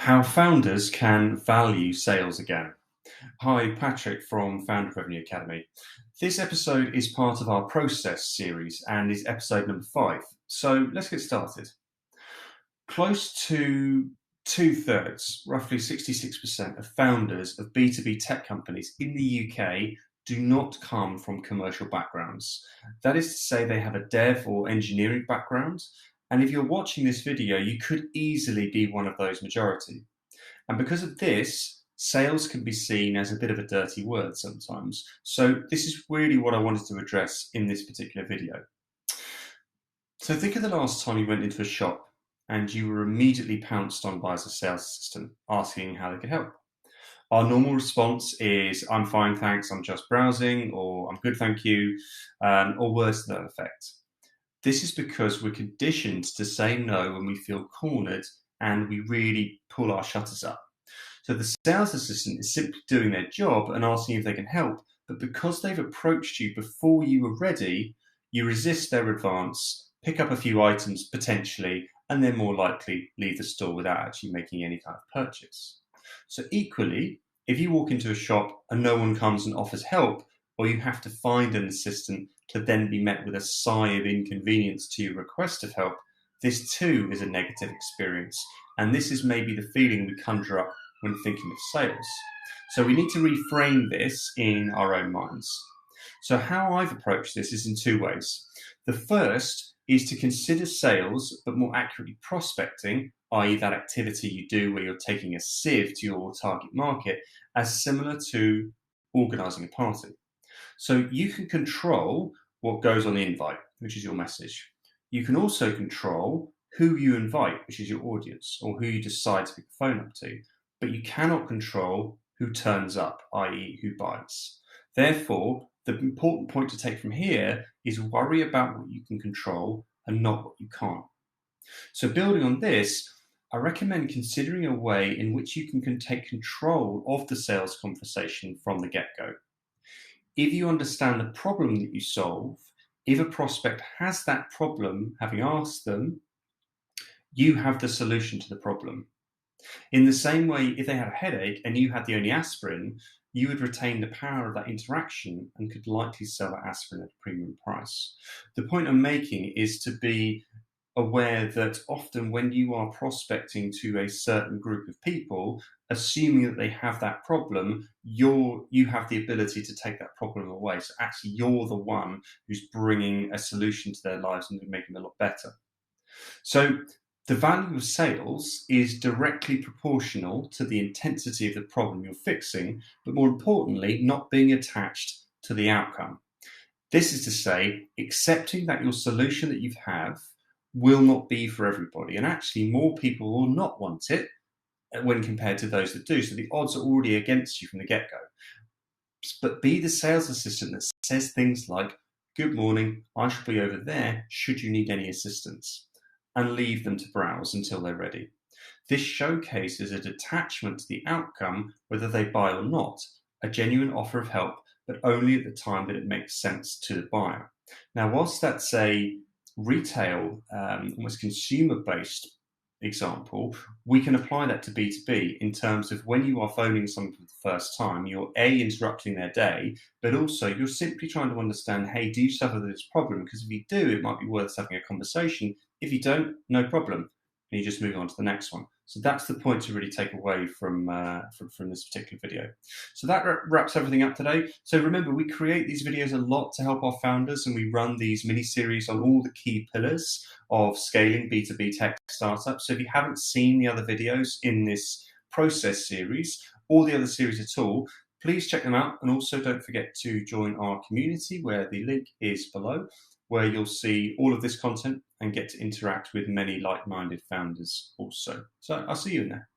How founders can value sales again. Hi, Patrick from Founder Revenue Academy. This episode is part of our process series and is episode number 5. So let's get started. Close to two-thirds, roughly 66% of founders of B2B tech companies in the UK do not come from commercial backgrounds. That is to say, they have a dev or engineering background. And if you're watching this video, you could easily be one of those majority. And because of this, sales can be seen as a bit of a dirty word sometimes. So this is really what I wanted to address in this particular video. So think of the last time you went into a shop and you were immediately pounced on by a sales assistant asking how they could help. Our normal response is, I'm fine, thanks, I'm just browsing, or I'm good, thank you, or words to that effect. This is because we're conditioned to say no when we feel cornered and we really pull our shutters up. So the sales assistant is simply doing their job and asking if they can help, but because they've approached you before you were ready, you resist their advance, pick up a few items potentially, and then more likely leave the store without actually making any kind of purchase. So equally, if you walk into a shop and no one comes and offers help, or you have to find an assistant to then be met with a sigh of inconvenience to your request of help, this too is a negative experience. And this is maybe the feeling we conjure up when thinking of sales. So we need to reframe this in our own minds. So how I've approached this is in two ways. The first is to consider sales, but more accurately prospecting, i.e. that activity you do where you're taking a sieve to your target market, as similar to organizing a party. So you can control what goes on the invite, which is your message. You can also control who you invite, which is your audience, or who you decide to pick the phone up to. But you cannot control who turns up, i.e. who buys. Therefore, the important point to take from here is worry about what you can control and not what you can't. So building on this, I recommend considering a way in which you can take control of the sales conversation from the get-go. If you understand the problem that you solve, if a prospect has that problem, having asked them, you have the solution to the problem. In the same way, if they had a headache and you had the only aspirin, you would retain the power of that interaction and could likely sell that aspirin at a premium price. The point I'm making is to be aware that often when you are prospecting to a certain group of people, assuming that they have that problem, you have the ability to take that problem away. So actually you're the one who's bringing a solution to their lives and making them a lot better. So the value of sales is directly proportional to the intensity of the problem you're fixing, but more importantly, not being attached to the outcome. This is to say, accepting that your solution that you have will not be for everybody, and actually more people will not want it when compared to those that do. So the odds are already against you from the get-go. But be the sales assistant that says things like, good morning, I shall be over there should you need any assistance, and leave them to browse until they're ready. This showcases a detachment to the outcome, whether they buy or not, a genuine offer of help, but only at the time that it makes sense to the buyer. Now, whilst that's a retail, almost consumer-based example, we can apply that to B2B in terms of when you are phoning someone for the first time, you're interrupting their day, but also you're simply trying to understand, hey, do you suffer this problem? Because if you do, it might be worth having a conversation. If you don't, no problem. And you just move on to the next one. So that's the point to really take away from this particular video. So that wraps everything up today. So remember, we create these videos a lot to help our founders, and we run these mini-series on all the key pillars of scaling B2B tech startups. So if you haven't seen the other videos in this process series or the other series at all, please check them out. And also don't forget to join our community where the link is below, where you'll see all of this content and get to interact with many like-minded founders also. So I'll see you in there.